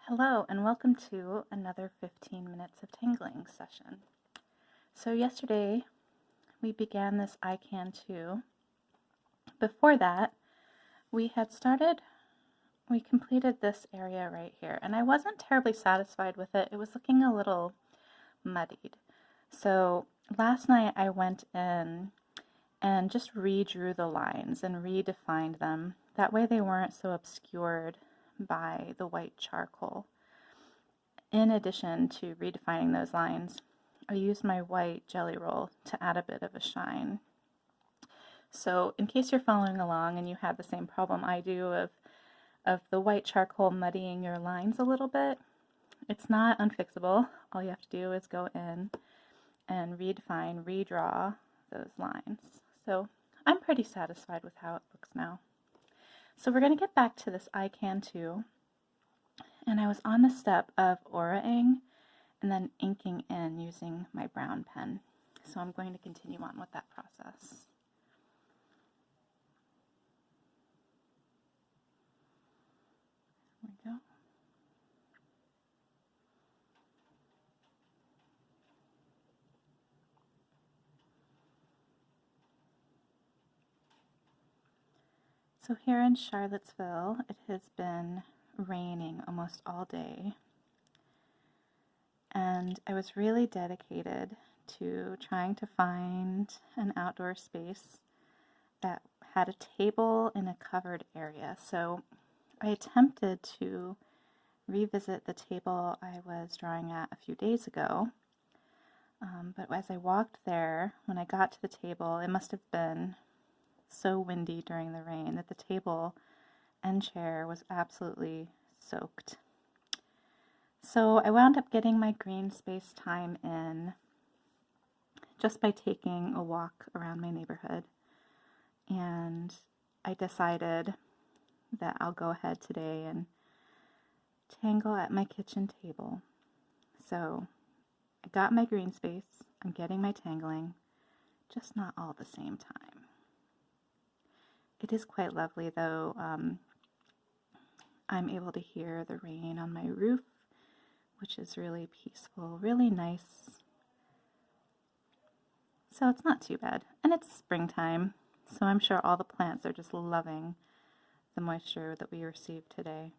Hello and welcome to another 15 minutes of tangling session. So yesterday we began this Icantoo. Before that we completed this area right here, and I wasn't terribly satisfied with it. It was looking a little muddied. So last night I went in and just redrew the lines and redefined them. That way they weren't so obscured by the white charcoal. In addition to redefining those lines, I used my white jelly roll to add a bit of a shine. So in case you're following along and you have the same problem I do of the white charcoal muddying your lines a little bit, it's not unfixable. All you have to do is go in and redefine, redraw those lines. So I'm pretty satisfied with how it looks now. So we're going to get back to this Icantoo, and I was on the step of auraing and then inking in using my brown pen. So I'm going to continue on with that process. There we go. So here in Charlottesville, it has been raining almost all day, and I was really dedicated to trying to find an outdoor space that had a table in a covered area. So I attempted to revisit the table I was drawing at a few days ago, but as I walked there, when I got to the table, it must have been so windy during the rain that the table and chair was absolutely soaked. So I wound up getting my green space time in just by taking a walk around my neighborhood, and I decided that I'll go ahead today and tangle at my kitchen table. So I got my green space, I'm getting my tangling, just not all at the same time. It is quite lovely though. I'm able to hear the rain on my roof, which is really peaceful, really nice. So it's not too bad. And it's springtime, so I'm sure all the plants are just loving the moisture that we received today.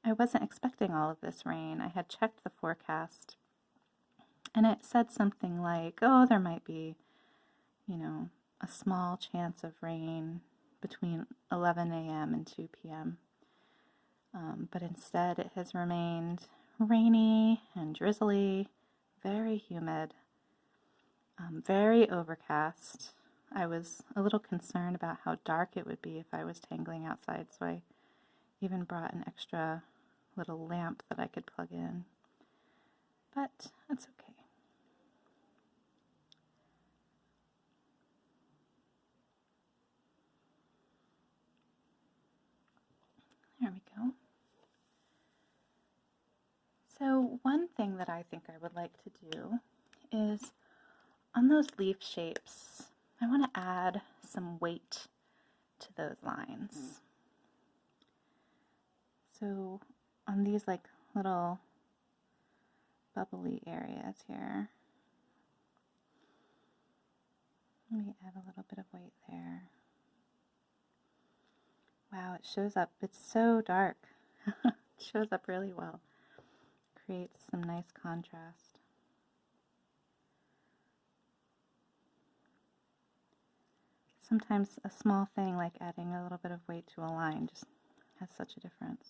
I wasn't expecting all of this rain. I had checked the forecast, and it said something like, oh, there might be, a small chance of rain between 11 a.m. and 2 p.m. But instead it has remained rainy and drizzly, very humid, very overcast. I was a little concerned about how dark it would be if I was tangling outside, so I even brought an extra little lamp that I could plug in. But that's okay. There we go. So one thing that I think I would like to do is on those leaf shapes, I want to add some weight to those lines. So on these like little bubbly areas here, let me add a little bit of weight there. Wow, it shows up. It's so dark. It shows up really well. Creates some nice contrast. Sometimes a small thing like adding a little bit of weight to a line just has such a difference.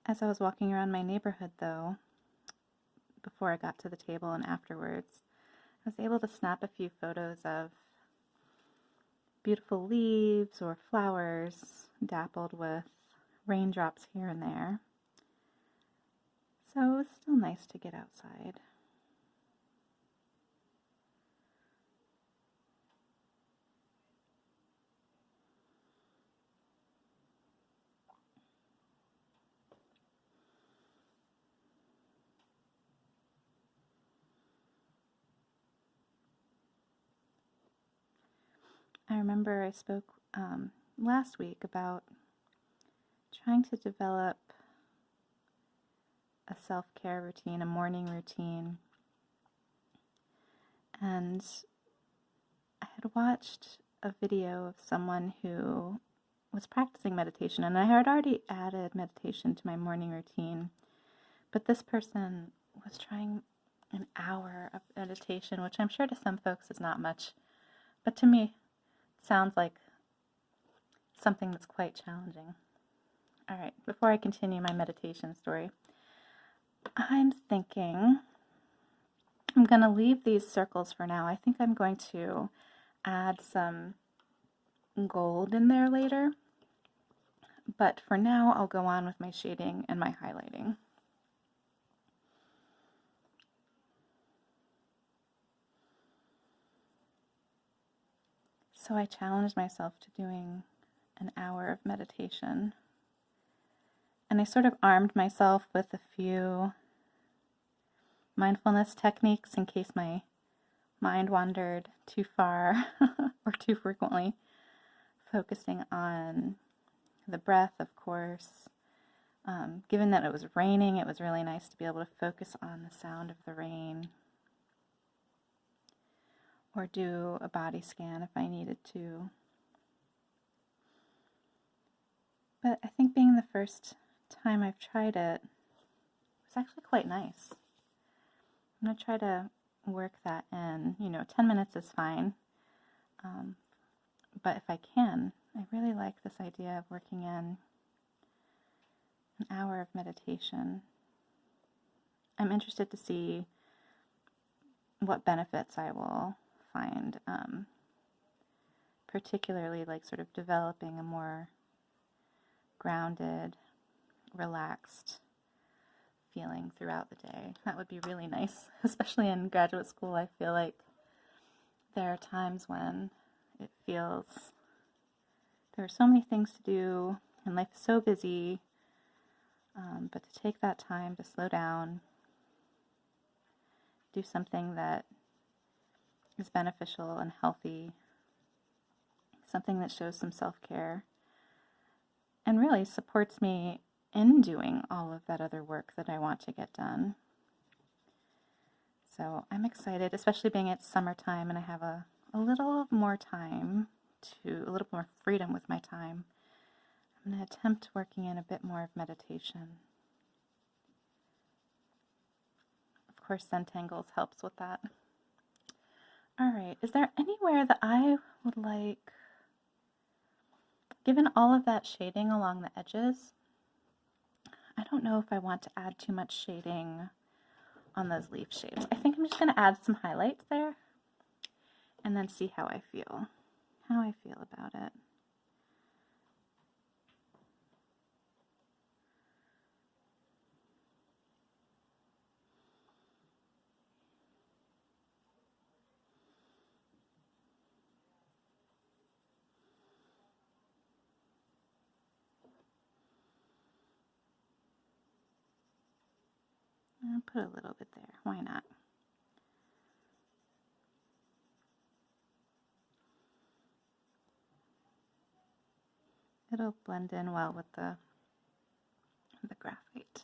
As I was walking around my neighborhood though, before I got to the table and afterwards, I was able to snap a few photos of beautiful leaves or flowers dappled with raindrops here and there. So it was still nice to get outside. I remember I spoke last week about trying to develop a self-care routine, a morning routine, and I had watched a video of someone who was practicing meditation, and I had already added meditation to my morning routine, but this person was trying an hour of meditation, which I'm sure to some folks is not much, but to me it sounds like something that's quite challenging. All right, before I continue my meditation story, I'm thinking I'm going to leave these circles for now. I think I'm going to add some gold in there later, but for now I'll go on with my shading and my highlighting. So I challenged myself to doing an hour of meditation, and I sort of armed myself with a few mindfulness techniques in case my mind wandered too far or too frequently, focusing on the breath, of course. Given that it was raining, it was really nice to be able to focus on the sound of the rain, or do a body scan if I needed to. But I think being the first time I've tried it, it's actually quite nice. I'm going to try to work that in. 10 minutes is fine. But if I can, I really like this idea of working in an hour of meditation. I'm interested to see what benefits I will find, particularly like sort of developing a more grounded, relaxed feeling throughout the day. That would be really nice, especially in graduate school. I feel like there are times when it feels there are so many things to do and life is so busy, but to take that time to slow down, do something that is beneficial and healthy, something that shows some self-care, and really supports me in doing all of that other work that I want to get done. So I'm excited, especially being it's summertime and I have a little more time, a little more freedom with my time. I'm going to attempt working in a bit more of meditation. Of course, Zentangle helps with that. All right, is there anywhere that I would like, given all of that shading along the edges, I don't know if I want to add too much shading on those leaf shapes. I think I'm just going to add some highlights there and then see how I feel about it. I'll put a little bit there. Why not? It'll blend in well with the graphite.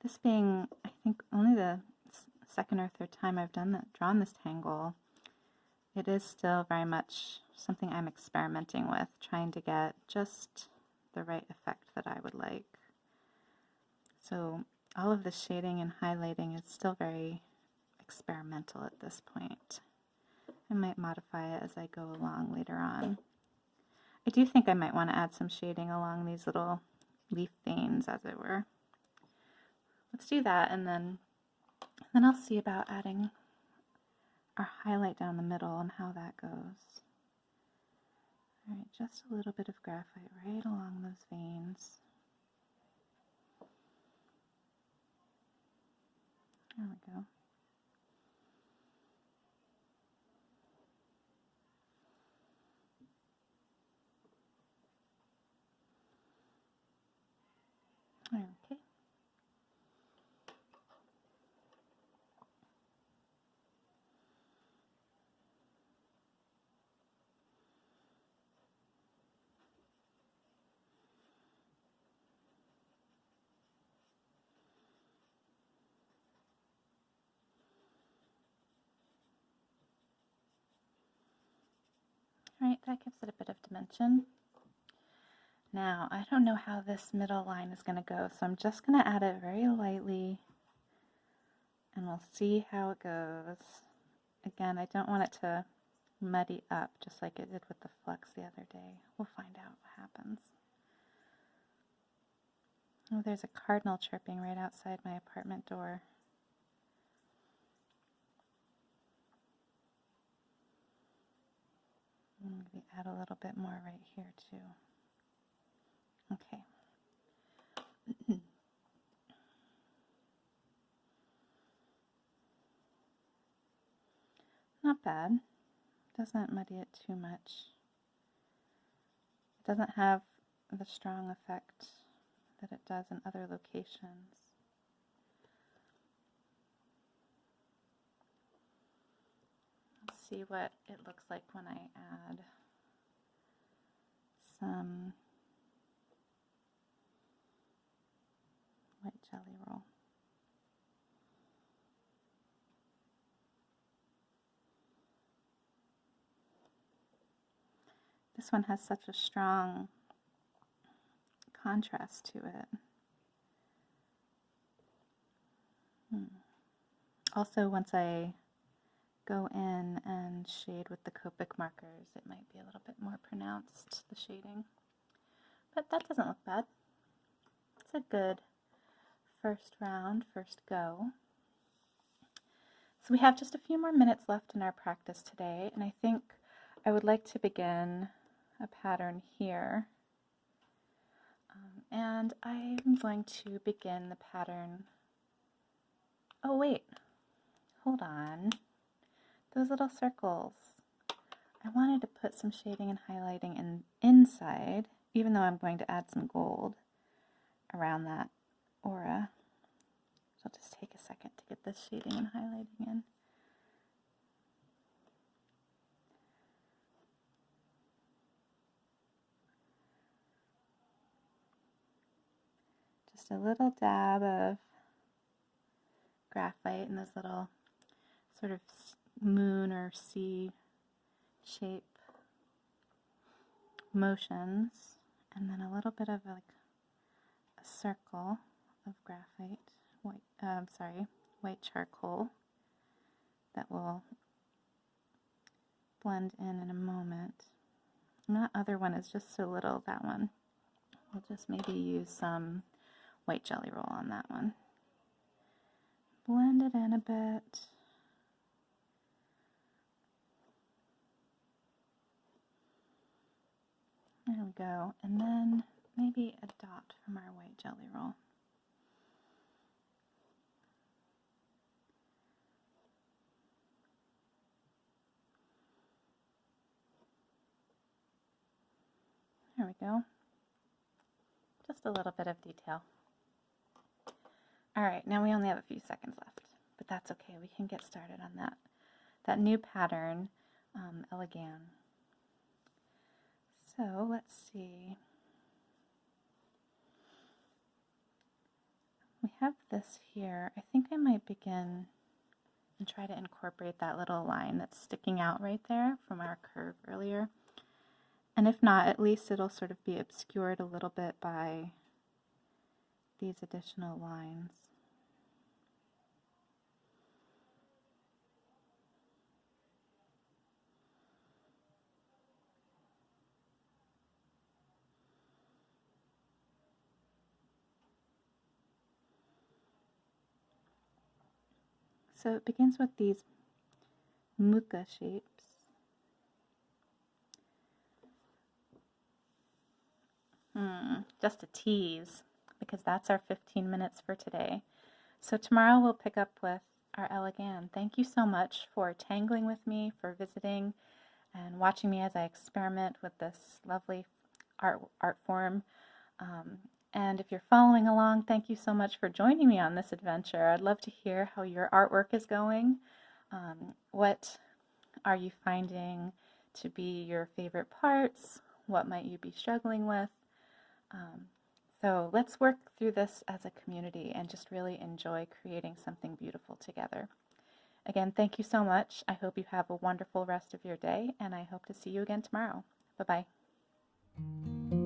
This being, I think, only the second or third time I've drawn this tangle, it is still very much something I'm experimenting with, trying to get just the right effect that I would like. So all of the shading and highlighting is still very experimental at this point. I might modify it as I go along later on. I do think I might want to add some shading along these little leaf veins, as it were. Let's do that, and then I'll see about adding our highlight down the middle and how that goes. Alright, just a little bit of graphite right along those veins. There we go. Okay. Alright, that gives it a bit of dimension. Now, I don't know how this middle line is going to go, so I'm just going to add it very lightly, and we'll see how it goes. Again, I don't want it to muddy up, just like it did with the flux the other day. We'll find out what happens. Oh, there's a cardinal chirping right outside my apartment door. Maybe add a little bit more right here too. Okay. Not bad. Doesn't muddy it too much. It doesn't have the strong effect that it does in other locations. Let's see what it looks like when I add some white jelly roll. This one has such a strong contrast to it. Also, once I go in and shade with the Copic markers, it might be a little bit more pronounced, the shading. But that doesn't look bad. It's a good first round, first go. So we have just a few more minutes left in our practice today, and I think I would like to begin a pattern here. And I'm going to begin the pattern. Oh wait, hold on. Those little circles. I wanted to put some shading and highlighting inside, even though I'm going to add some gold around that aura. So I'll just take a second to get this shading and highlighting in. Just a little dab of graphite in those little sort of moon or sea shape motions, and then a little bit of like a circle of graphite, white charcoal that will blend in a moment. And that other one is just so little, that one. We'll just maybe use some white jelly roll on that one. Blend it in a bit. There we go. And then maybe a dot from our white jelly roll. There we go. Just a little bit of detail. Alright, now we only have a few seconds left, but that's okay. We can get started on that new pattern, Elegan. So let's see. We have this here. I think I might begin and try to incorporate that little line that's sticking out right there from our curve earlier. And if not, at least it'll sort of be obscured a little bit by these additional lines. So it begins with these muka shapes. Just a tease, because that's our 15 minutes for today. So tomorrow we'll pick up with our Elegan. Thank you so much for tangling with me, for visiting and watching me as I experiment with this lovely art form. And if you're following along, thank you so much for joining me on this adventure. I'd love to hear how your artwork is going. What are you finding to be your favorite parts? What might you be struggling with? So let's work through this as a community and just really enjoy creating something beautiful together. Again, thank you so much. I hope you have a wonderful rest of your day, and I hope to see you again tomorrow. Bye-bye.